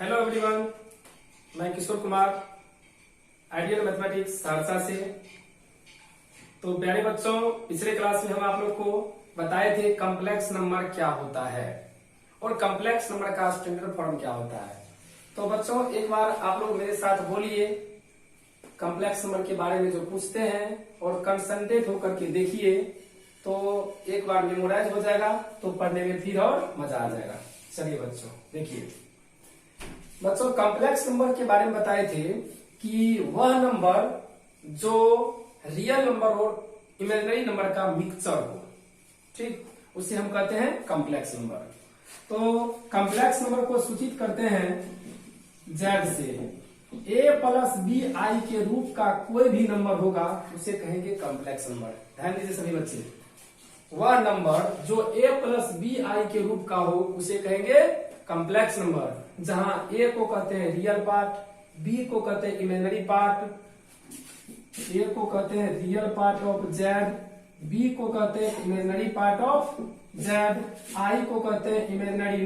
Hello everyone, मैं Kishore Kumar, ideal mathematics Saharsa से। तो प्यारे बच्चों, पिछले क्लास में हम आप लोग को बताए थे कॉम्प्लेक्स नंबर क्या होता है और कॉम्प्लेक्स नंबर का स्टैंडर्ड फॉर्म क्या होता है। तो बच्चों, एक बार आप लोग मेरे साथ बोलिए, कॉम्प्लेक्स नंबर के बारे में जो पूछते हैं और कंसंट्रेट होकर के देखिए, तो एक बार मेमोराइज हो जाएगा, तो पढ़ने में फिर और मजा आ जाएगा। चलिए बच्चों देखिए, बच्चों कॉम्प्लेक्स नंबर के बारे में बताए थे कि वह नंबर जो रियल नंबर और इमेजिनरी नंबर का मिक्सचर हो, ठीक, उसे हम कहते हैं कॉम्प्लेक्स नंबर। तो कॉम्प्लेक्स नंबर को सूचित करते हैं जेड से। ए प्लस बी आई के रूप का कोई भी नंबर होगा उसे कहेंगे कॉम्प्लेक्स नंबर। ध्यान दीजिए सभी बच्चे, वह नंबर जो ए प्लस बी आई के रूप का हो उसे कहेंगे कॉम्प्लेक्स नंबर, जहां ए को कहते हैं रियल पार्ट, बी को कहते हैं इमेजिनरी पार्ट, ए को कहते हैं real part of Z, B को कहते हैं imaginary part of Z, I को कहते हैं इमेजिनरी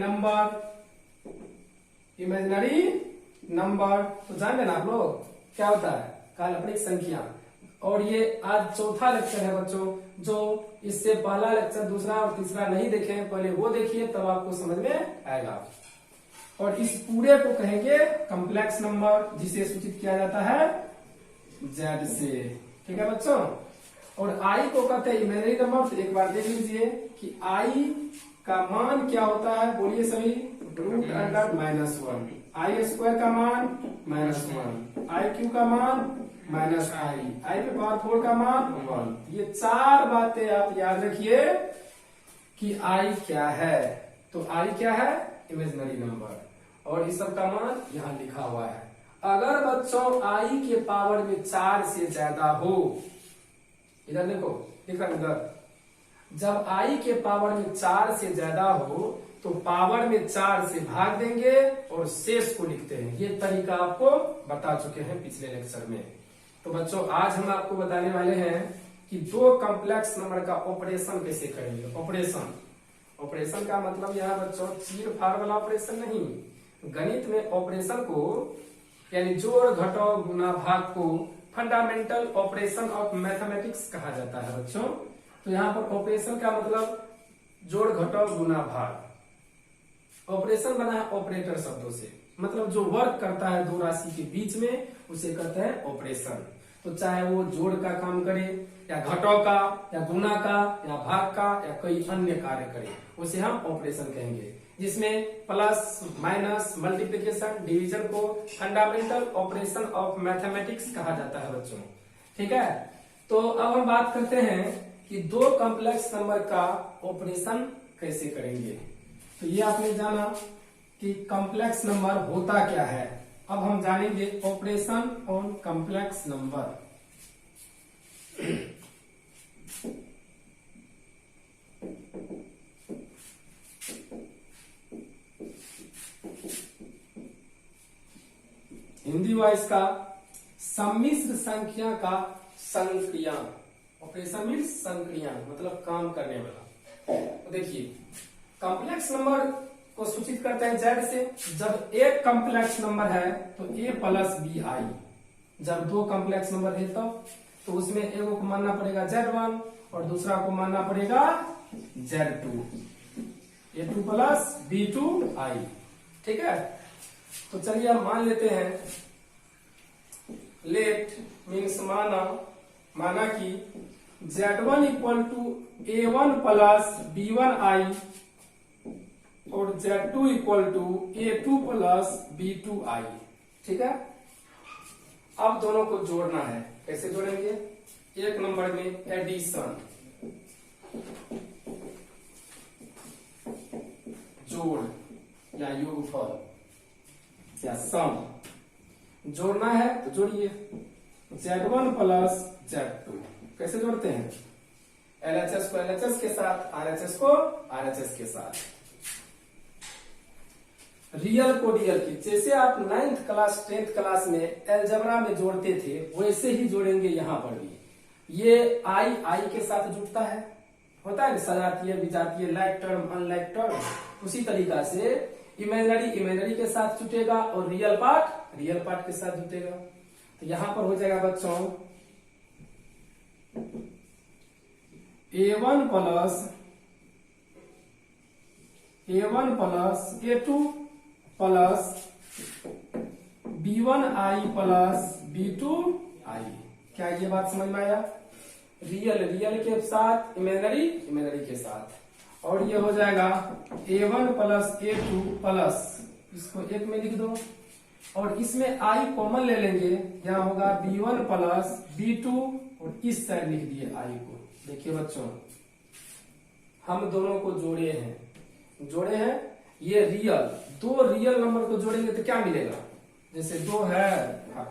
नंबर। तो जान लेना आप लोग क्या होता है काल्पनिक संख्या। और ये आज चौथा लेक्चर है बच्चों, जो इससे पहला लेक्चर, दूसरा और तीसरा नहीं देखे हैं, पहले वो देखिए, तब आपको समझ में आएगा। और इस पूरे को कहेंगे कॉम्प्लेक्स नंबर, जिसे सूचित किया जाता है जेड से। ठीक है बच्चों, और आई को कहते हैं इमेजिनरी नंबर। तो एक बार देख लीजिए कि आई का मान क्या होता है, बोलिए सभी, रूट अंडर -1, आई स्क्वायर का मान -1, आई क्यू का मान माइनस आई पे पावर 4 का मान 1। ये चार बातें आप याद रखिए कि आई क्या है। तो आई क्या है, इमेजिनरी नंबर, और इस सब का मान यहाँ लिखा हुआ है। अगर बच्चों आई के पावर में 4 से ज्यादा हो, इधर देखो लिखा इधर, जब आई के पावर में 4 से ज्यादा हो तो पावर में 4 से भाग देंगे और शेष को लिखते हैं। ये तरीका आपको बता चुके हैं पिछले लेक्चर में। तो बच्चों, आज हम आपको बताने वाले हैं कि दो कॉम्प्लेक्स नंबर का ऑपरेशन कैसे करेंगे। ऑपरेशन का मतलब यह बच्चों चीर फाड़ वाला ऑपरेशन नहीं। गणित में ऑपरेशन को, यानी जोड़ घटाव गुना भाग को फंडामेंटल ऑपरेशन ऑफ मैथमेटिक्स कहा जाता है बच्चों। तो यहाँ पर ऑपरेशन का मतलब जोड़ घटाव गुना भाग। ऑपरेशन बना है ऑपरेटर शब्दों से, मतलब जो वर्क करता है दो राशि के बीच में, उसे कहते हैं ऑपरेशन। तो चाहे वो जोड़ का काम करे, या घटाव का, या गुना का, या भाग का, या कोई अन्य कार्य करे, उसे हम ऑपरेशन कहेंगे। जिसमें प्लस माइनस मल्टीप्लिकेशन डिवीजन को फंडामेंटल ऑपरेशन ऑफ मैथमेटिक्स कहा जाता है बच्चों। ठीक है, तो अब हम बात करते हैं कि दो कॉम्प्लेक्स नंबर का ऑपरेशन कैसे करेंगे। तो ये आपने जाना कि कॉम्प्लेक्स नंबर होता क्या है। अब हम जानेंगे operation on complex number. Hindi wise का सम्मिश्र संख्या का संक्रियान। ऑपरेशन मीन्स संक्रियान, मतलब काम करने वाला। तो देखिए, कॉम्प्लेक्स नंबर को सूचित करते हैं जेड से। जब एक कॉम्प्लेक्स नंबर है तो ए प्लस बी आई। जब दो कॉम्प्लेक्स नंबर है तो उसमें एगो को मानना पड़ेगा Z1 और दूसरा को मानना पड़ेगा Z2। A2 प्लस B2 आई। ठीक है, तो चलिए हम मान लेते हैं, लेट मीन्स माना कि Z1 equal to A1 plus B1 आई और Z2 equal to A2 plus B2 आई। ठीक है, अब दोनों को जोड़ना है। कैसे जोड़ेंगे, एक नंबर में एडिशन, जोड़ या योगफल या सम जोड़ना है। तो जोड़िए, Z1 प्लस Z2 कैसे जोड़ते हैं, LHS को LHS के साथ, RHS को RHS के साथ, रियल को रियल की। जैसे आप 9th क्लास 10th क्लास में एलजेब्रा में जोड़ते थे, वैसे ही जोड़ेंगे यहाँ पर भी। ये आई के साथ जुड़ता है, होता है सजातीय विजातीय, लाइक टर्म अनलाइक टर्म। उसी तरीका से इमेजिनरी इमेजिनरी के साथ जुटेगा और रियल पार्ट के साथ जुटेगा। तो यहां पर हो जाएगा बच्चों A1 plus A2 plus B1I plus B2I। क्या ये बात समझ में आया? रियल के साथ इमेजिनरी के साथ। और ये हो जाएगा A1 प्लस A2 प्लस, इसको एक में लिख दो और इसमें I कॉमन ले लेंगे, यहाँ होगा B1 प्लस B2 और इस साइड लिख दिए I को। देखिए बच्चों हम दोनों को जोड़े हैं, ये दो रियल नंबर को जोड़ेंगे तो क्या मिलेगा? जैसे 2 है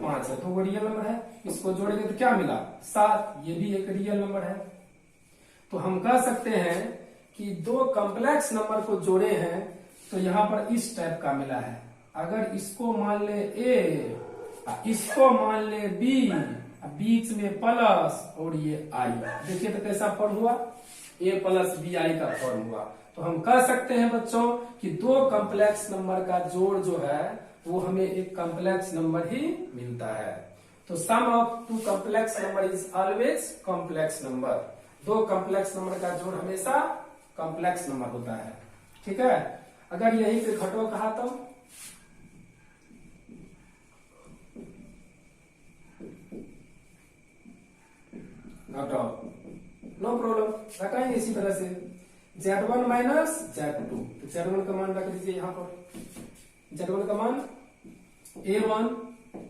5 है तो वो रियल नंबर है, इसको जोड़ेंगे तो क्या मिला? 7, ये भी एक रियल नंबर है। तो हम कह सकते हैं कि दो कॉम्प्लेक्स नंबर को जोड़े हैं तो यहाँ पर इस टाइप का मिला है। अगर इसको मान ले A, इसको मान ले B, बीच में प्लस और ये I, देखिए तो कैसा फॉर्म हुआ? A प्लस BI का फॉर्म हुआ। तो हम कह सकते हैं बच्चों कि दो कॉम्प्लेक्स नंबर का जोड़ जो है वो हमें एक कॉम्प्लेक्स नंबर ही मिलता है। तो sum of two complex number is always complex number. दो कॉम्प्लेक्स नंबर का जोड़ हमेशा कॉम्प्लेक्स नंबर होता है। ठीक है, अगर यही पे घटो कहा तो घटाओ, नो प्रॉब्लम, घटाएंगे इसी तरह से। Z1 माइनस Z2, तो Z1 का मान रख दीजिए यहाँ पर। Z1 का मान A1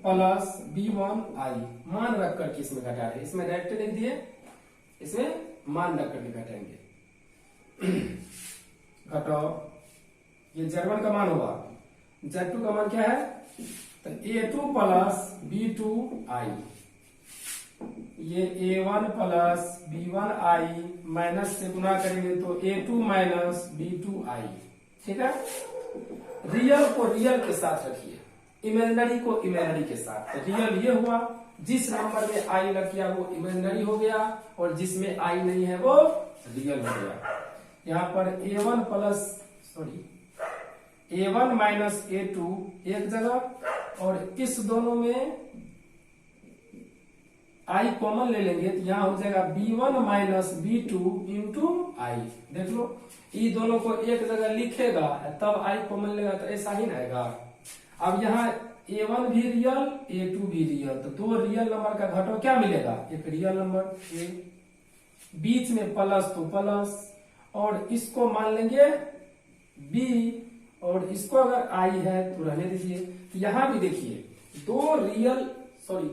प्लस B1I मान रख करके इसमें घटा रहे, इसमें डायरेक्ट लिख दिए, इसमें मान रख करके घटाएंगे। घटाओ, ये Z1 का मान होगा, Z2 का मान क्या है? तो A2 प्लस B2I, ये A1 प्लस B1I माइनस से गुना करेंगे तो A2 माइनस B2I। ठीक है, रियल को रियल के साथ रखिए, इमेजिनरी को इमेजिनरी के साथ। रियल ये हुआ, जिस नंबर में I लग गया वो इमेजिनरी हो गया और जिसमें I नहीं है वो रियल हो गया। यहाँ पर A1 माइनस A2 एक जगह और इस दोनों में I कॉमन ले लेंगे तो यहाँ हो जाएगा B1 minus B2 into I। देख लो, ये दोनों को एक जगह लिखेगा तब I कॉमन लेगा तो ऐसा ही ना आएगा। अब यहाँ A1 भी रियल A2 भी रियल, तो दो रियल नंबर का घटो क्या मिलेगा? एक रियल नंबर A, बीच में प्लस तो प्लस और इसको मान लेंगे B और इसको अगर I है तो रहने दीजिए। तो यहाँ भी देखिए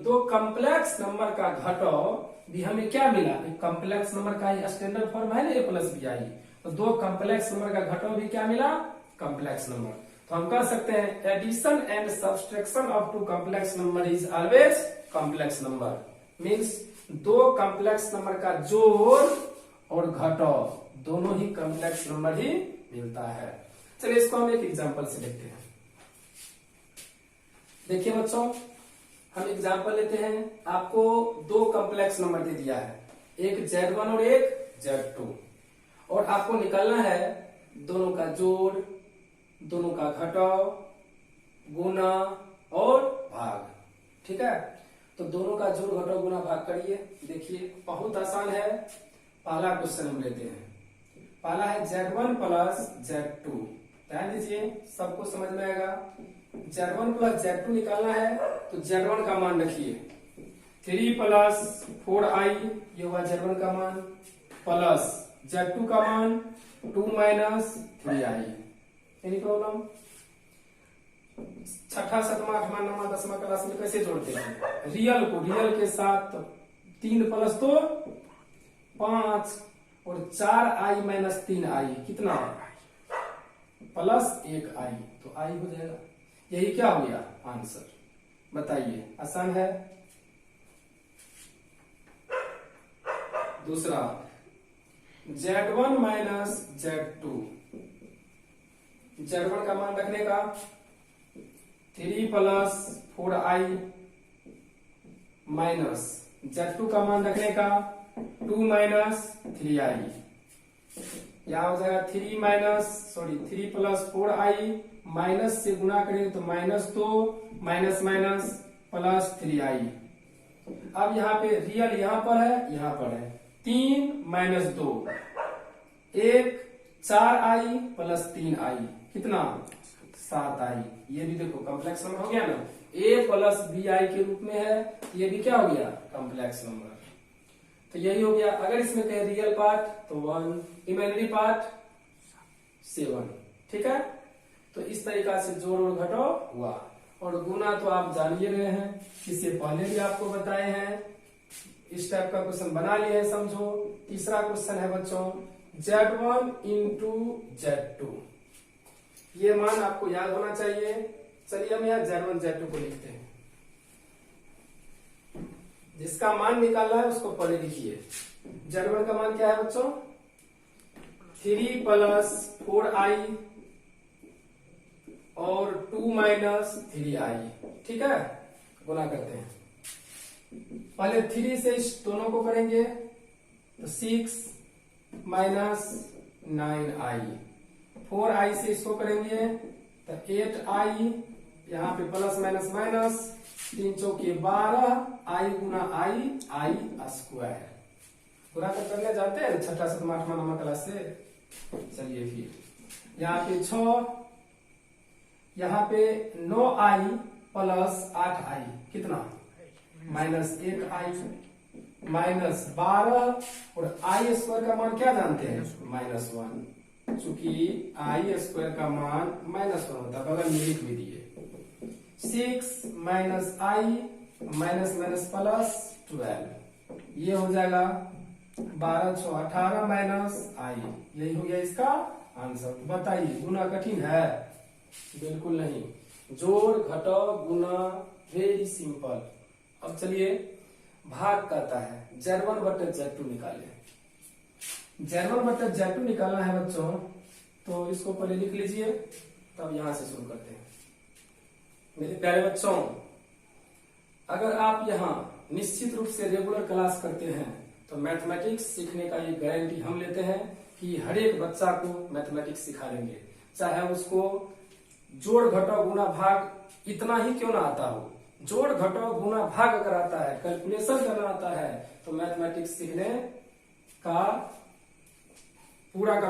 दो कॉम्प्लेक्स नंबर का घटाओ भी हमें क्या मिला? एक कॉम्प्लेक्स नंबर का स्टैंडर्ड फॉर्म है ना A प्लस BI, तो दो कॉम्प्लेक्स नंबर का घटाओ भी क्या मिला? Complex number. तो हम कह सकते हैं addition and subtraction of two complex number is always complex number. Means दो कॉम्प्लेक्स नंबर का जोड़ और घटाओ दोनों ही कॉम्प्लेक्स नंबर ही मिलता है। चलिए इसको हम एक एग्जांपल से देखते हैं। देखिए बच्चों, हम एग्जांपल लेते हैं। आपको दो कॉम्प्लेक्स नंबर दे दिया है, एक Z1 और एक Z2, और आपको निकालना है दोनों का जोड़, दोनों का घटाव, गुना और भाग। ठीक है, तो दोनों का जोड़ घटाव गुना भाग करिए। देखिए बहुत आसान है। पहला क्वेश्चन हम लेते हैं, पहला है Z1 प्लस Z2। ध्यान दीजिए, सबको समझ में आएगा। Z1 प्लस Z2 निकालना है तो Z1 का मान रखिए 3 प्लस 4I, ये हुआ Z1 का मान, प्लस Z2 का मान 2 माइनस 3I। Any problem? छठा, सातवां, आठवां, नौवां, 10वां क्लास में कैसे जोड़ते हैं? रियल को रियल के साथ 3 प्लस 2 5 और 4I माइनस 3I कितना? प्लस 1I, तो I हो जाएगा। यही क्या हो गया आंसर? बताइए, आसान है। दूसरा Z1 माइनस Z2, Z1 का मान रखने का 3 प्लस 4I माइनस Z2 का मान रखने का 2 माइनस 3I। यहाँ हो जाएगा 3 प्लस 4i, माइनस से गुना करें तो -2 माइनस माइनस प्लस 3i। अब यहाँ पे रियल यहाँ पर है, यहाँ पर है 3 माइनस 2 1 4i प्लस 3i कितना 7i। ये भी देखो कॉम्प्लेक्स नंबर हो गया ना, a प्लस bi के रूप में है, ये भी क्या हो गया कॉम्प्लेक्स नंबर। तो यही हो गया। अगर इसमें कहे रियल पार्ट तो 1, इमेजिनरी पार्ट 7। ठीक है, तो इस तरीका से जोड़ और घटाव हुआ। और गुना तो आप जान ही रहे हैं, इससे पहले भी आपको बताए हैं। इस टाइप का क्वेश्चन बना लिए हैं, समझो। तीसरा क्वेश्चन है बच्चों Z1 इंटू Z2, ये मान आपको याद होना चाहिए। चलिए हम यहाँ Z1 Z2 को लिखते हैं। जिसका मान निकालना है उसको पहले लिखिए। Z1 का मान क्या है बच्चों 3 प्लस 4i और 2 माइनस 3i। ठीक है, गुना करते हैं। पहले 3 से इस दोनों को करेंगे तो 6 माइनस 9i, 4i से इसको करेंगे तो 8i, यहाँ पे प्लस माइनस माइनस 3 चौके 12 i गुना i स्क्वायर। गुना करने जाते हैं 6ठा 7वां 8वां 9वां क्लास से। चलिए फिर यहाँ पे 6, यहाँ पे 9i प्लस 8i कितना माइनस 1i माइनस 12 और आई स्क्वायर का मान क्या जानते हैं -1, चूंकि आई स्क्वायर का मान -1 होता है, बगल में लिख भी दिए। 6 माइनस आई माइनस माइनस प्लस 12, ये हो जाएगा 12 6 18 माइनस आई। यही हो गया इसका आंसर। बताइए गुना कठिन है? बिल्कुल नहीं। जोड़ घटाव गुना वेरी सिंपल। अब चलिए भाग कहता है Z1 बटे Z2 निकाले। Z1 बटे Z2 निकालना है बच्चों, तो इसको पहले लिख लीजिए, तब यहां से शुरू करते हैं। मेरे प्यारे बच्चों, अगर आप यहाँ निश्चित रूप से रेगुलर क्लास करते हैं तो मैथमेटिक्स सीखने का ये गारंटी हम लेते हैं कि हर एक बच्चा को मैथमेटिक्स सिखा देंगे, चाहे उसको जोड़ घटाव गुना भाग इतना ही क्यों ना आता हो। जोड़ घटाव गुना भाग अगर आता है, कैलकुलेशन करना आता है, तो मैथमेटिक्स सीखने का पूरा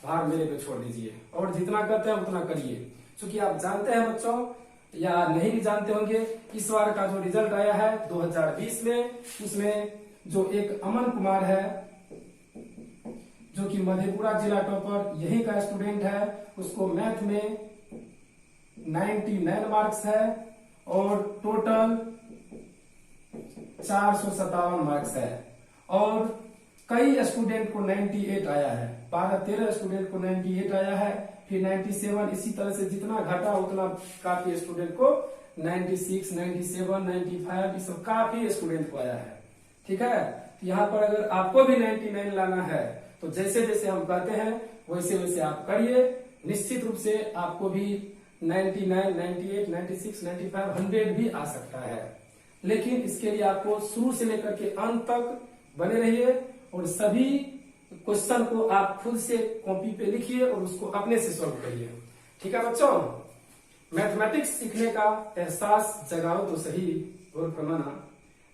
भार मेरे पे छोड़ दीजिए और जितना करते हैं उतना करिए। क्योंकि आप जानते हैं बच्चों, या नहीं भी जानते होंगे, इस बार का जो रिजल्ट आया है 2020 में, उसमें जो एक अमन कुमार है जो कि मधेपुरा जिला टॉपर यही का स्टूडेंट है, उसको मैथ में 99 मार्क्स है और टोटल 457 मार्क्स है। और कई स्टूडेंट को 98 आया है, 12-13 स्टूडेंट को 98 आया है, फिर 97, इसी तरह से जितना घटा उतना काफी स्टूडेंट को 96, 97, 95, ये सब काफी स्टूडेंट को आया है। ठीक है, यहाँ पर अगर आपको भी 99 लाना है तो जैसे जैसे हम कहते हैं वैसे वैसे आप करिए। निश्चित रूप से आपको भी 99, 98, 96, 95, 100 भी आ सकता है, लेकिन इसके लिए आपको शुरू से लेकर के अंत तक बने रहिए और सभी क्वेश्चन को आप खुद से कॉपी पे लिखिए और उसको अपने से सॉल्व करिए। ठीक है बच्चों, मैथमेटिक्स सीखने का एहसास जगाओ तो सही। और फरमाना,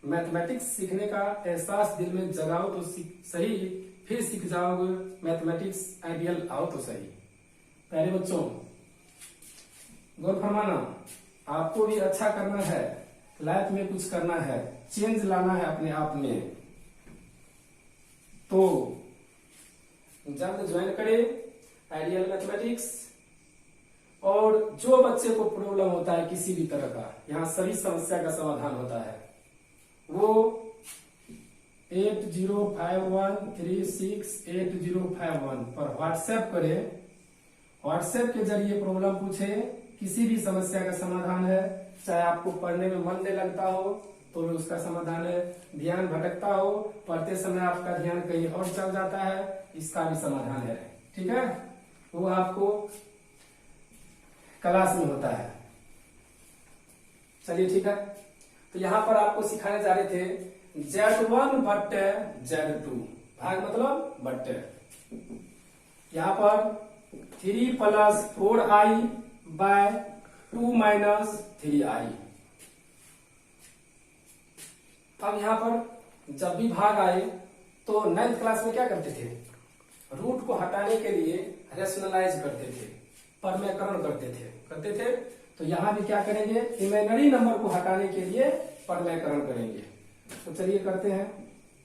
मैथमेटिक्स सीखने का एहसास दिल में जगाओ तो सही, फिर सीख जाओगे मैथमेटिक्स आइडियल आओ तो सही। प्यारे बच्चों, गौर फरमाना, आपको भी अच्छा करना है, लाइफ में कुछ करना है, चेंज लाना है अपने आप में, तो जल्द ज्वाइन करें आइडियल मैथमेटिक्स। और जो बच्चे को प्रॉब्लम होता है किसी भी तरह का, यहाँ सभी समस्या का समाधान होता है, वो 8051368051 पर व्हाट्सएप करे। व्हाट्सएप के जरिए प्रॉब्लम पूछे, किसी भी समस्या का समाधान है। चाहे आपको पढ़ने में मन नहीं लगता हो तो भी उसका समाधान है, ध्यान भटकता हो, पढ़ते समय आपका ध्यान कहीं और चल जाता है, इसका भी समाधान है। ठीक है, वो आपको क्लास में होता है। चलिए ठीक है, तो यहाँ पर आपको सिखाने जा रहे थे Z1 बट्टे Z2, भाग मतलब बट्टे। यहाँ पर 3 plus 4i bye 2 minus 3i। अब यहाँ पर जब भी भाग आए तो 9th क्लास में क्या करते थे, रूट को हटाने के लिए रेशनलाइज करते थे, परमेकरण करते थे। तो यहाँ भी क्या करेंगे, इमेजिनरी नंबर को हटाने के लिए परमेकरण करेंगे। तो चलिए करते हैं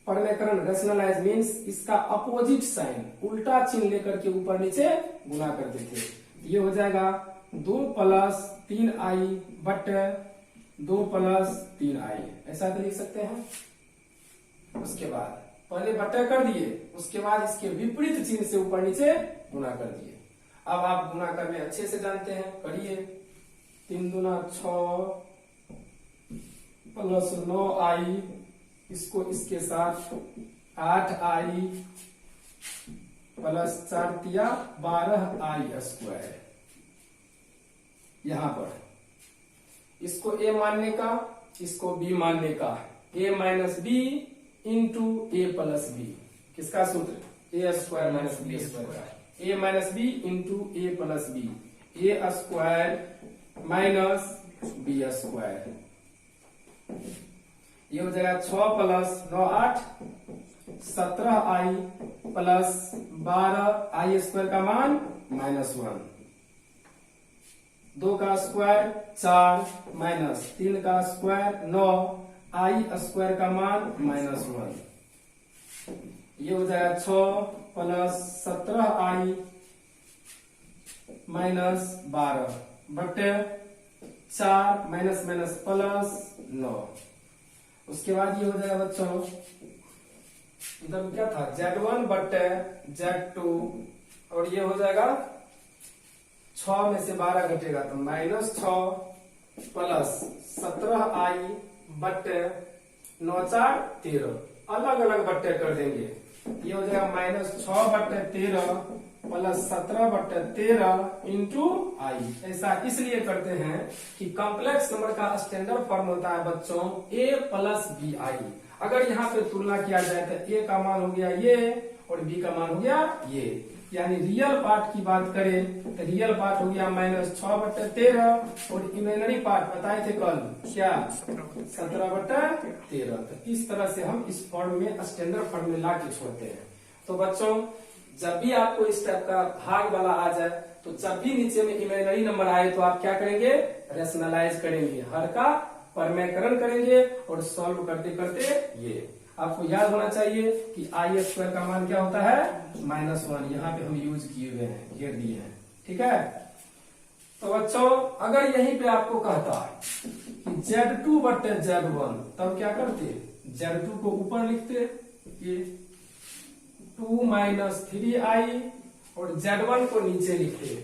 परमेकरण। रेशनलाइज मीन्स इसका अपोजिट साइन, उल्टा चिन्ह लेकर के ऊपर नीचे गुना करते थे। ये हो जाएगा 2 प्लस 3i बटे 2 प्लस 3i, ऐसा तो लिख सकते हैं। उसके बाद पहले बटा कर दिए, उसके बाद इसके विपरीत चिन्ह से ऊपर नीचे गुना कर दिए। अब आप गुना करने अच्छे से जानते हैं, करिए। 3 दूना 6 प्लस 9i, इसको इसके साथ 8i प्लस 4 तिया 12i स्क्वायर। यहां पर इसको a मानने का, इसको b मानने का, a minus B into A plus B. किसका सूत्र, A square minus B square का, A minus B into A plus B, A square minus B square. ये हो जाएगा 6 plus 9 8 17i plus 12i square का मान -1, 2 का स्क्वायर 4 माइनस 3 का स्क्वायर 9 आई स्क्वायर का मान -1। ये हो जाएगा 6 प्लस 17i माइनस 12 बटे 4 माइनस माइनस प्लस 9। उसके बाद ये हो जाएगा बच्चों, इधर क्या था, Z1 बटे Z2, और ये हो जाएगा 6 में से 12 घटेगा तो -6 प्लस 17i बट्टे 9 4 13, अलग अलग बट्टे कर देंगे। ये हो जाएगा -6 बट्टे 13 प्लस 17 बट्टे 13 इंटू आई। ऐसा इसलिए करते हैं कि कॉम्प्लेक्स नंबर का स्टैंडर्ड फॉर्म होता है बच्चों a प्लस बी आई। अगर यहाँ पे तुलना किया जाए तो a का मान हो गया ये और b का मान हो गया ये, यानी रियल पार्ट की बात करें तो रियल पार्ट हो गया -6 बट्टे 13 और इमेजिनरी पार्ट बताए थे कल क्या 17 बट्टे 13। तो इस तरह से हम इस फॉर्म में स्टैंडर्ड फॉर्म में ला के छोड़ते हैं। तो बच्चों जब भी आपको इस टाइप का भाग वाला आ जाए तो जब भी नीचे में इमेजिनरी नंबर आए तो आप क्या करेंगे, रेशनलाइज करेंगे, हर का परमेकरण करेंगे और सॉल्व करते करते ये आपको याद होना चाहिए कि आई स्क्वायर का मान क्या होता है -1। यहाँ पे हम यूज किए हुए हैं, घेर दिए हैं, ठीक है। तो बच्चों अगर यहीं पे आपको कहता है कि Z2 बट्टे Z1 तब क्या करते, Z2 को ऊपर लिखते, ये 2 माइनस 3i और Z1 को नीचे लिखते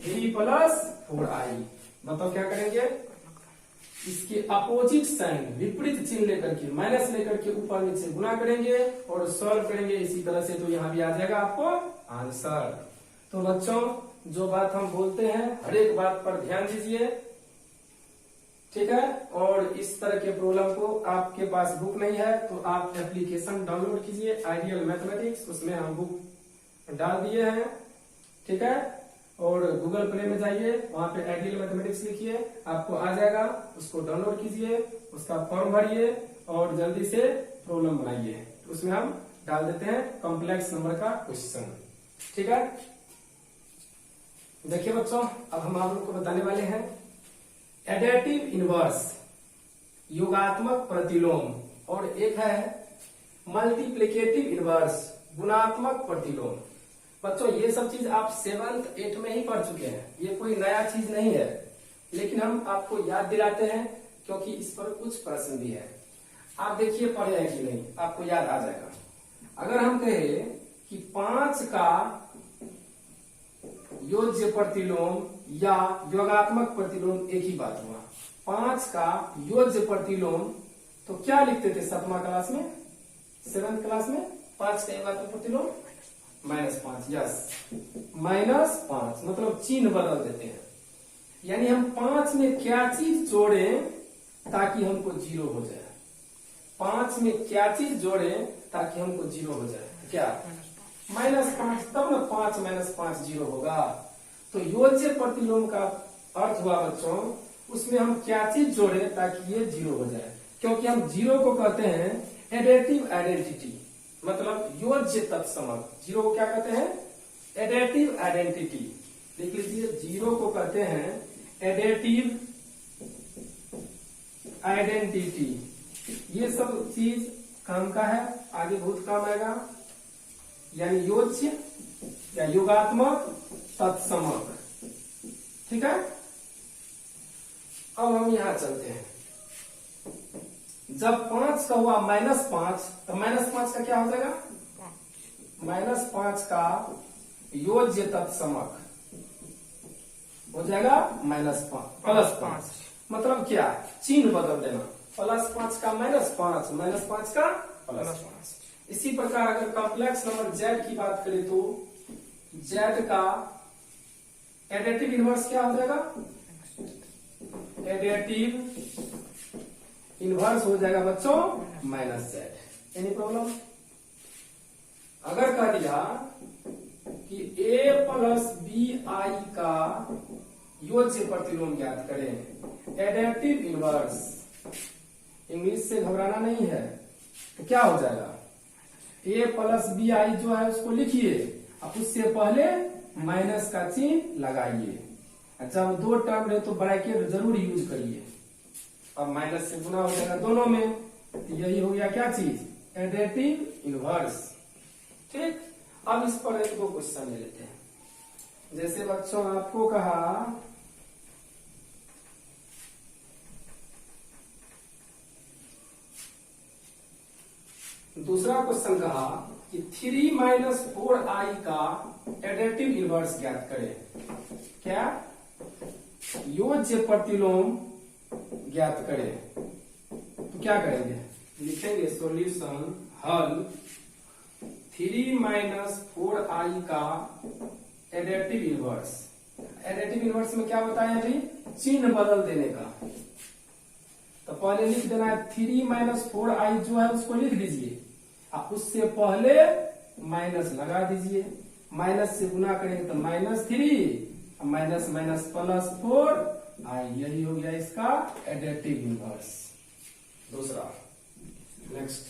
3 प्लस 4i। बताओ क्या करेंगे, इसके अपोजिट साइन विपरीत चिन्ह लेकर के माइनस लेकर के ऊपर नीचे गुना करेंगे और सॉल्व करेंगे इसी तरह से, तो यहाँ भी आ जाएगा आपको आंसर। तो बच्चों जो बात हम बोलते हैं हर एक बात पर ध्यान दीजिए, ठीक है। और इस तरह के प्रॉब्लम को आपके पास बुक नहीं है तो आप एप्लीकेशन डाउनलोड कीजिए आइडियल मैथमेटिक्स, उसमें हम बुक डाल दिए हैं, ठीक है। और गूगल प्ले में जाइए, वहां पे आइडियल मैथमेटिक्स लिखिए, आपको आ जाएगा, उसको डाउनलोड कीजिए, उसका फॉर्म भरिए और जल्दी से प्रॉब्लम बनाइए। उसमें हम डाल देते हैं कॉम्प्लेक्स नंबर का क्वेश्चन, ठीक है। देखिए बच्चों अब हम आप लोग को बताने वाले हैं एडेटिव इनवर्स, योगात्मक प्रतिलोम, और एक है मल्टीप्लिकेटिव इनवर्स, गुणात्मक प्रतिलोम। बच्चों ये सब चीज आप 7th 8th में ही पढ़ चुके हैं, ये कोई नया चीज नहीं है, लेकिन हम आपको याद दिलाते हैं क्योंकि इस पर कुछ प्रश्न भी है। आप देखिए पढ़े हैं कि नहीं, आपको याद आ जाएगा। अगर हम कहें कि 5 का योज्य प्रतिलोम या योगात्मक प्रतिलोम एक ही बात हुआ, 5 का योज्य प्रतिलोम तो क्या लिखते थे 7th क्लास में, 7th क्लास में 5 का योगात्मक प्रतिलोम -5, यस -5 मतलब चिन्ह बदल देते हैं, यानी हम 5 में क्या चीज जोड़ें ताकि हमको 0 हो जाए, 5 में क्या चीज जोड़ें ताकि हमको 0 हो जाए, क्या -5, तब ना 5 - 5 0 होगा। तो योज्य प्रतिलोम का अर्थ हुआ बच्चों, उसमें हम क्या चीज जोड़े ताकि ये 0 हो जाए, क्योंकि हम 0 को कहते हैं एडेटिव आइडेंटिटी, मतलब योज्य तत्समक। 0 को क्या कहते हैं? Additive identity. लिख लीजिए, 0 को कहते हैं एडेटिव आइडेंटिटी। ये सब चीज काम का है, आगे बहुत काम आएगा, यानी योज्य या योगात्मक तत्समक। ठीक है, अब हम यहां चलते हैं। जब 5 का हुआ -5, तो -5 का क्या हो जाएगा? -5 का योज्य तत्समक हो जाएगा +5। मतलब क्या? चिन्ह बदल देना, +5 का -5, -5 का +5। इसी प्रकार अगर कॉम्प्लेक्स नंबर z की बात करें तो z का एडेटिव इनवर्स क्या हो जाएगा? एडेटिव इनवर्स हो जाएगा बच्चों -z। Any problem? अगर कह दिया कि a + bi का योज्य प्रतिलोम ज्ञात करें, एडेटिव इनवर्स, इंग्लिश से घबराना नहीं है, तो क्या हो जाएगा? a + bi जो है उसको लिखिए, अब उससे पहले माइनस का चिन्ह लगाइए। जब 2 टर्म है तो ब्रैकेट जरूर यूज करिए। अब माइनस से गुना हो जाएगा दोनों में, तो यही हो गया क्या चीज? Additive inverse. ठीक, अब इस पर 1-2 क्वेश्चन ले लेते हैं। जैसे बच्चों आपको कहा दूसरा क्वेश्चन कहा कि 3 - 4i का एडेटिव इनवर्स ज्ञात करें। क्या? योज्य प्रतिलोम ज्ञात करें। तो क्या करेंगे? लिखेंगे सॉल्यूशन हल 3 - 4i का एडेटिव इनवर्स। एडेटिव इनवर्स में क्या बताया अभी? चिन्ह बदल देने का। तो पहले लिख देना है 3 - 4i जो है उसको लिख दीजिए, आप उससे पहले माइनस लगा दीजिए। माइनस से गुना करेंगे तो -3, माइनस +4i, यही हो गया इसका एडेटिव इनवर्स। दूसरा, नेक्स्ट,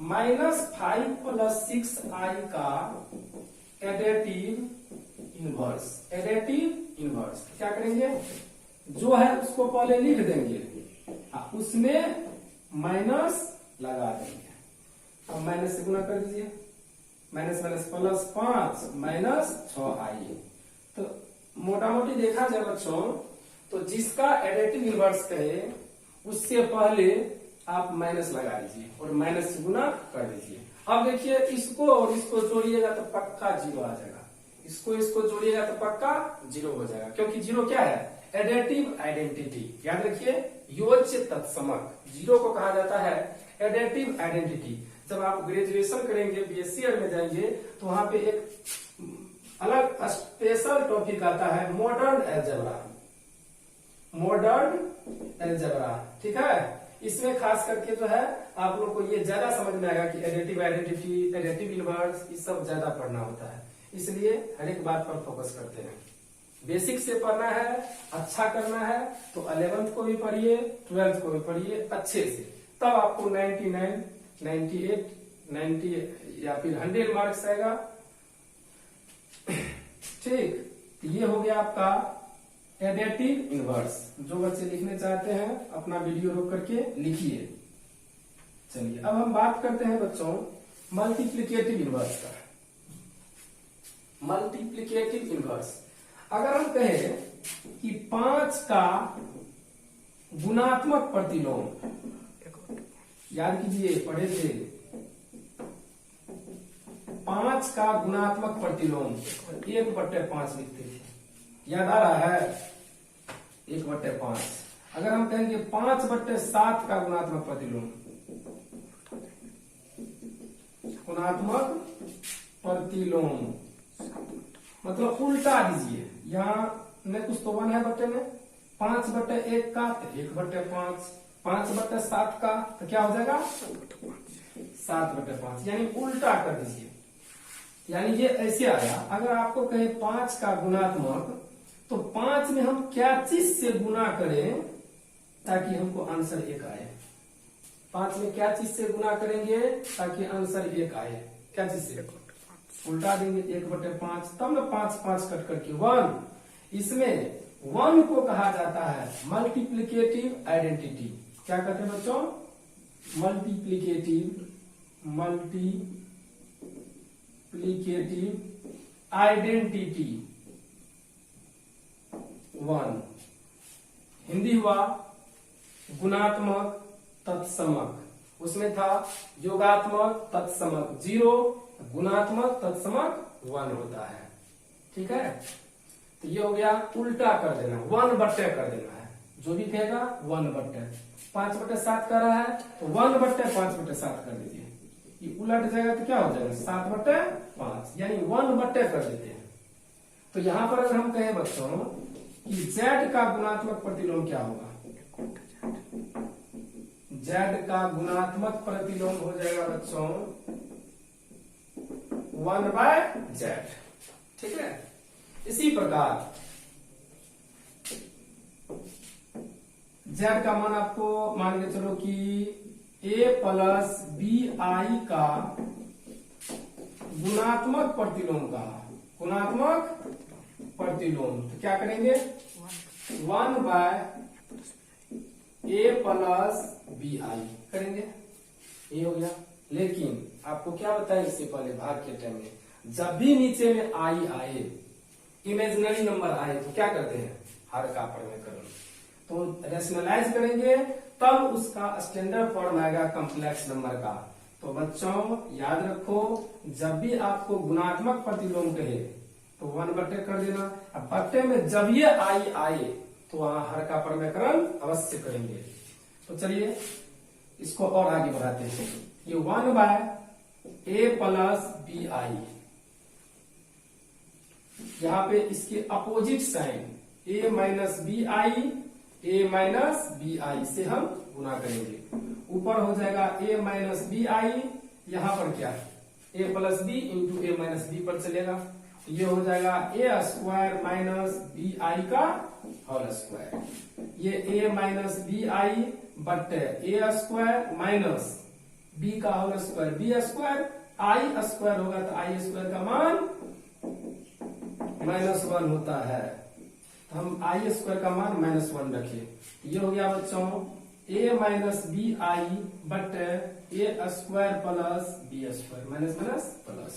-5 + 6i का एडेटिव इनवर्स। एडेटिव इनवर्स क्या करेंगे? जो है उसको पहले लिख देंगे, उसमें माइनस लगा देंगे। अब माइनस से गुना कर दीजिए, -5 -6i। तो मोटा मोटी देखा जाए बच्चों, तो जिसका एडेटिव इनवर्स कहे उससे पहले आप माइनस लगा दीजिए और माइनस से गुना कर दीजिए। अब देखिए, इसको और इसको जोड़िएगा तो पक्का 0 आ जाएगा, इसको जोड़िएगा तो पक्का 0 हो जाएगा, क्योंकि 0 क्या है? Additive identity. याद रखिए, योज्य तत्समक 0 को कहा जाता है एडेटिव आइडेंटिटी। जब आप ग्रेजुएशन करेंगे, बीएससी में जाएंगे, तो वहां पे एक अलग स्पेशल टॉपिक आता है, मॉडर्न अलजेब्रा। मॉडर्न अलजेब्रा, ठीक है? इसमें खास करके जो है आप लोग को ये ज्यादा समझ में आएगा कि एडेटिव आइडेंटिटी, एडेटिव इनवर्स, ये सब ज्यादा पढ़ना होता है। इसलिए हर एक बात पर फोकस करते हैं। बेसिक से पढ़ना है, अच्छा करना है तो 11th को भी पढ़िए, 12th को भी पढ़िए अच्छे से, तब आपको 99, 98, 90 या फिर 100 मार्क्स आएगा। ठीक, तो ये हो गया आपका एडेटिव इनवर्स। जो बच्चे लिखने चाहते हैं अपना वीडियो रोक करके लिखिए। चलिए, अब हम बात करते हैं बच्चों मल्टीप्लिकेटिव इनवर्स का। मल्टीप्लिकेटिव इनवर्स, अगर हम कहें कि 5 का गुणात्मक प्रतिलोम, याद कीजिए पढ़े थे, 5 का गुणात्मक प्रतिलोम 1/5 लिखते थे, याद आ रहा है? 1/5। अगर हम कहेंगे 5/7 का गुणात्मक प्रतिलोम, गुणात्मक प्रतिलोम मतलब उल्टा दीजिए, यहाँ में कुछ तो 1 है बट्टे में, 5/1 का तो 1/5, 5/7 का तो क्या हो जाएगा? 7/5, यानी उल्टा कर दीजिए। यानी ये ऐसे आया। अगर आपको कहे 5 का गुणात्मक, तो 5 में हम क्या चीज से गुना करें ताकि हमको आंसर 1 आए। 5 में क्या चीज से गुना करेंगे ताकि आंसर 1 आए? क्या चीज से? उल्टा देंगे 1/5, तब ना 5 5 कट करके 1। इसमें 1 को कहा जाता है मल्टीप्लिकेटिव आइडेंटिटी। क्या कहते हैं बच्चों? Multiplicative identity 1। हिंदी हुआ गुणात्मक तत्समक, उसमें था योगात्मक तत्समक 0, गुणात्मक तत्समक 1 होता है। ठीक है, तो ये हो गया। उल्टा कर देना, 1/, कर देना है। जो भी कहेगा 1/। 5/7 कर रहा है तो 1/5/7 कर दीजिए। ये उलट जाएगा तो क्या हो जाएगा? 7/5, यानी 1/, कर देते हैं। तो यहां पर अगर हम कहें बच्चों कि z का गुणात्मक प्रतिलोम क्या होगा? z का गुणात्मक प्रतिलोम हो जाएगा बच्चों 1/z। ठीक है, इसी प्रकार z का मान आपको मान के चलो कि a प्लस bi का गुणात्मक प्रतिलोम का गुणात्मक प्रतिलोम, तो क्या करेंगे? 1/a प्लस bi करेंगे। ये हो गया। लेकिन आपको क्या बताया इससे पहले भाग के टाइम में, जब भी नीचे में आई आए, इमेजिनरी नंबर आए, तो क्या करते हैं? हर का परिवर्तन। तो रेशनलाइज करेंगे तब उसका स्टैंडर्ड फॉर्म आएगा कॉम्प्लेक्स नंबर का। तो बच्चों याद रखो, जब भी आपको गुणात्मक प्रतिलोम कहे तो 1/, कर देना। अब बट्टे में जब ये आई आए तो वहां हर का परिवर्तन अवश्य करेंगे। तो चलिए इसको और आगे बढ़ाते हैं। ये 1/a प्लस bi, यहां पे इसके अपोजिट साइन a माइनस bi से हम गुना करेंगे। ऊपर हो जाएगा a माइनस bi, यहां पर क्या? a plus b into a minus b पर चलेगा। ये हो जाएगा a² माइनस bi का होल स्क्वायर। ये a माइनस bi बटे a² माइनस b का होल स्क्वायर b², i² होगा तो i² का मान -1 होता है। तो हम i² का मान -1 रखे। ये हो गया बच्चों a माइनस bi बटे a² plus b², minus minus plus.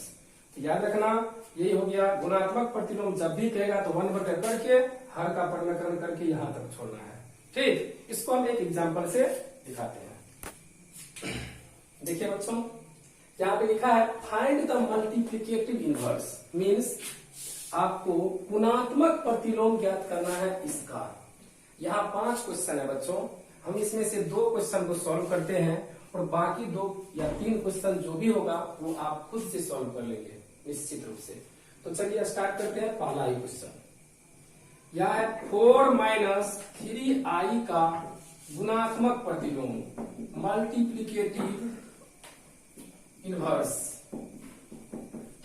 तो याद रखना, यही हो गया गुणात्मक प्रतिलोम। जब भी कहेगा तो 1/, करके हर का परिवर्तन करके यहां तक छोड़ना है। ठीक, इसको हम एक एग्जांपल से दिखाते हैं। देखिए बच्चों, यहाँ पे लिखा है find the multiplicative inverse, means आपको गुणात्मक प्रतिलोम ज्ञात करना है इसका। यहाँ 5 क्वेश्चन है बच्चों, हम इसमें से 2 क्वेश्चन को सॉल्व करते हैं और बाकी 2 या 3 क्वेश्चन जो भी होगा वो आप खुद से सॉल्व कर लेंगे निश्चित रूप से। तो चलिए स्टार्ट करते हैं। पहला ही क्वेश्चन यह है 4 माइनस 3i का गुणात्मक प्रतिलोम, मल्टीप्लिकेटिव इनवर्स।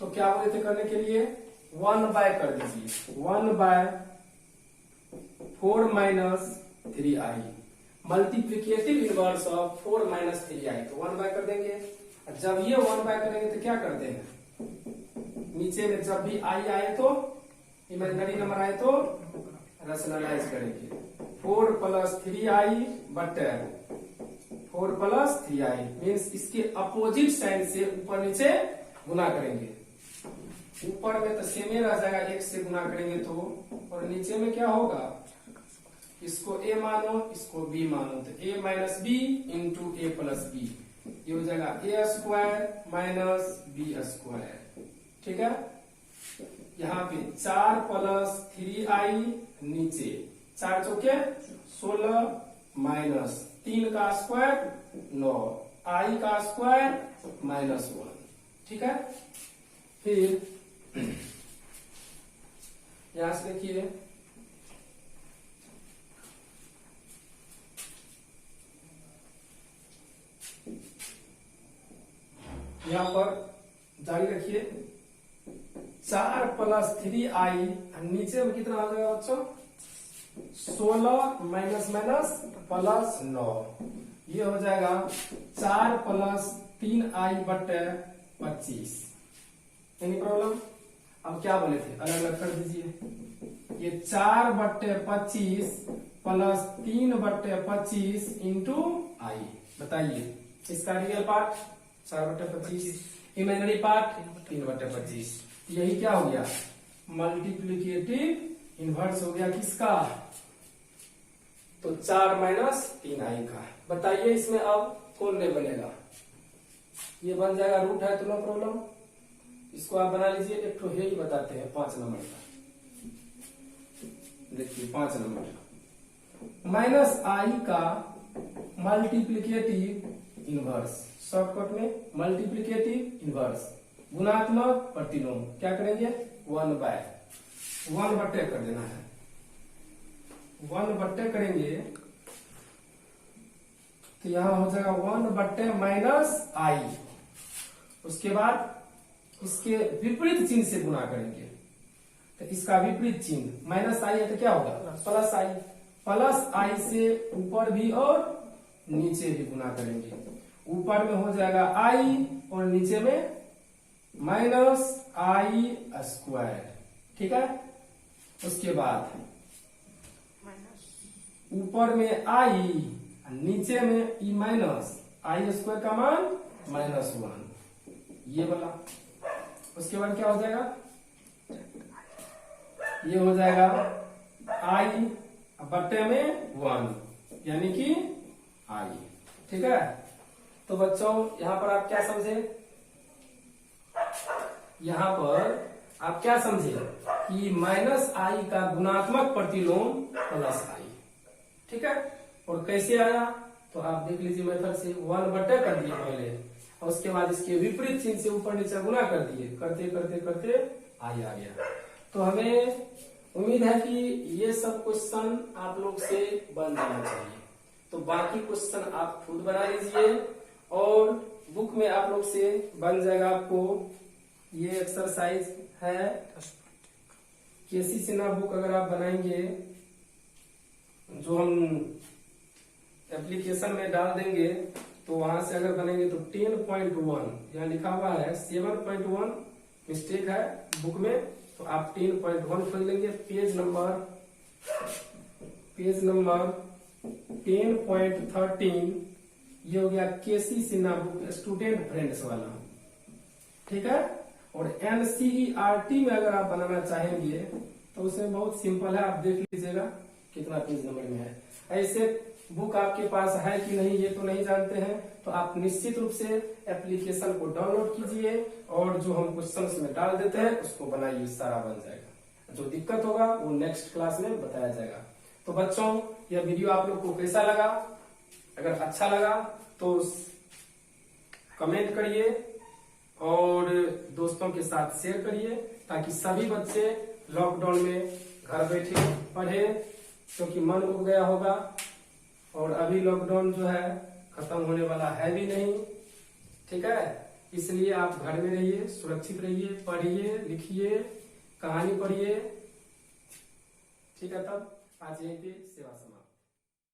तो क्या बोले थे करने के लिए? 1/, कर दीजिए। 1/4 minus 3i, multiplicative inverse of 4 minus 3i। तो 1/, कर देंगे। जब ये 1/, करेंगे तो क्या करते हैं? नीचे में जब भी i आए तो इमेजिनरी नंबर आए तो रेशनलाइज करेंगे। 4 प्लस 3i बटे 4 प्लस 3i, मीन्स इसके अपोजिट साइन से ऊपर नीचे गुना करेंगे। ऊपर में तो सेम ही रह जाएगा, 1 से गुना करेंगे तो, और नीचे में क्या होगा? इसको a मानो, इसको b मानो, तो a minus b into a plus b। ये हो जाएगा a² माइनस b²। ठीक है, यहाँ पे 4 प्लस 3i नीचे, 4 चौके 16 माइनस 3 का स्क्वायर 9, i का स्क्वायर -1। ठीक है, फिर यहां से देखिए यहां पर जारी रखिए। 4 + 3i, नीचे में कितना हो जाएगा बच्चों 16 माइनस माइनस प्लस 9, ये हो जाएगा 4 + 3i बटे 25। Any problem? अब क्या बोले थे, अलग अलग कर दीजिए। ये 4 बटे 25 प्लस 3 बटे 25 इंटू आई। बताइए इसका रियल पार्ट 4 बटे 25, इमेजिनरी पार्ट 3 बटे 25। यही क्या हो गया, मल्टीप्लीकेटिव इनवर्स हो गया किसका, तो 4 माइनस 3i का। बताइए इसमें अब कौन नहीं बनेगा, ये बन जाएगा, रूट है तो नो प्रॉब्लम, इसको आप बना लीजिए। एक तो ही बताते हैं 5 नंबर का, देखिए 5 नंबर माइनस आई का मल्टीप्लीकेटिव इनवर्स, शॉर्टकट में मल्टीप्लीकेटिव इनवर्स, गुणात्मक प्रतिलोम, क्या करेंगे 1 बट्टे कर देना है, 1 बट्टे करेंगे तो यहां हो जाएगा 1 बट्टे माइनस आई। उसके बाद इसके विपरीत चिन्ह से गुणा करेंगे, तो इसका विपरीत चिन्ह माइनस आई है तो क्या होगा प्लस आई, प्लस आई से ऊपर भी और नीचे भी गुणा करेंगे, ऊपर में हो जाएगा आई और नीचे में माइनस आई स्क्वायर, ठीक है। उसके बाद ऊपर में आई, नीचे में ई माइनस आई स्क्वायर का मान -1, ये वाला। उसके बाद क्या हो जाएगा, ये हो जाएगा आई बट्टे में 1 यानी कि आई, ठीक है। तो बच्चों यहाँ पर आप क्या समझे, यहाँ पर आप क्या समझे कि माइनस आई का गुणात्मक प्रतिलोम प्लस आई, ठीक है। और कैसे आया तो आप देख लीजिए मेथड से, 1 बट्टे कर दिए पहले और उसके बाद इसके विपरीत चिन्ह से ऊपर नीचे गुना कर दिए, करते करते करते आई आ गया। तो हमें उम्मीद है कि ये सब क्वेश्चन आप लोग से बन जाना चाहिए। तो बाकी क्वेश्चन आप खुद बना लीजिए और बुक में आप लोग से बन जाएगा आपको। ये एक्सरसाइज है केसी सिन्हा बुक, अगर आप बनाएंगे जो हम एप्लीकेशन में डाल देंगे तो वहां से अगर बनेंगे तो 10.1 यहाँ लिखा हुआ है, 7.1 मिस्टेक है बुक में, तो आप 10.1 खोल लेंगे। पेज नंबर 10.13 ये हो गया केसी सिन्हा बुक स्टूडेंट फ्रेंड्स वाला, ठीक है। और एनसीईआरटी में अगर आप बनाना चाहेंगे तो उसमें बहुत सिंपल है, आप देख लीजिएगा कितना पेज नंबर में है। ऐसे बुक आपके पास है कि नहीं ये तो नहीं जानते हैं, तो आप निश्चित रूप से एप्लीकेशन को डाउनलोड कीजिए और जो हम क्वेश्चन उसमें डाल देते हैं उसको बनाइए, सारा बन जाएगा। जो दिक्कत होगा वो नेक्स्ट क्लास में बताया जाएगा। तो बच्चों यह वीडियो आप लोग को कैसा लगा, अगर अच्छा लगा तो कमेंट करिए और दोस्तों के साथ शेयर करिए ताकि सभी बच्चे लॉकडाउन में घर बैठे पढ़े, क्योंकि मन उब गया होगा और अभी लॉकडाउन जो है खत्म होने वाला है भी नहीं, ठीक है। इसलिए आप घर में रहिए, सुरक्षित रहिए, पढ़िए लिखिए, कहानी पढ़िए, ठीक है। तब आज यहीं पे सेवा समाप्त।